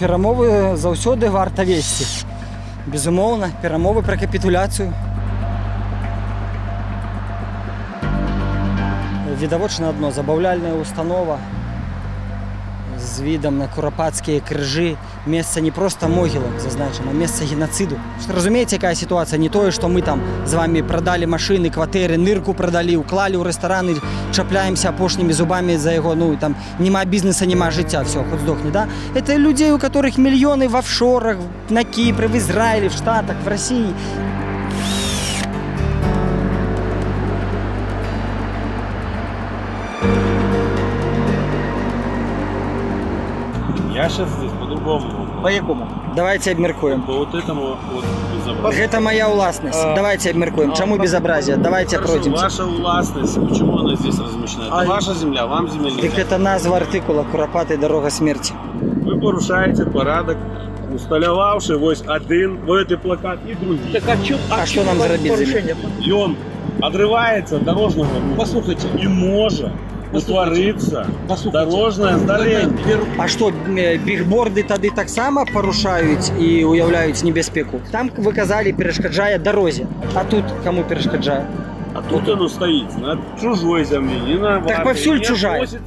Перамовы заўсёды варта весці. Безумоўна, перамовы пра капітуляцыю. Відавочна адно, забаўляльная установа з відам на курапацкія крыжы. Месца не проста могілак, зазначана, месца геноциду. Разумееце, якая ситуация? Не тое, что мы там з вами продали машины, кватэры, нырку продали, уклали ў рэстараны, чапляемся апошнімі зубами за яго, ну, там, нема бізнеса, нема жыцця, все, хоть сдохни, да? Это людей, у которых миллионы в офшорах, на Кипре, в Израиле, в Штатах, в России. Я сейчас здесь по-другому. По якому? Давайте обмеркуем. По вот этому вот безобразию. Это моя властность. Давайте обмеркуем. Чему безобразие? Давайте пройдемся. Ваша властность. Почему она здесь размещена? Это ваша земля, вам земля нельзя. Так это назва артикула «Куропатый дорога смерти». Вы порушаете порядок, усталявавший вось один, вот этот плакат и другие. Так а что нам заробить? И он отрывается от дорожного руха. Послушайте. И может утвориться дорожное здарэнне. А что, бігборды тады таксама парушаюць і уяўляюць небяспеку? Там, вы казалі, перашкаджае дарозе. А тут кому перашкаджае? А тут оно стоит на чужой земле, не на вашей. Так повсюль Не чужая. относится.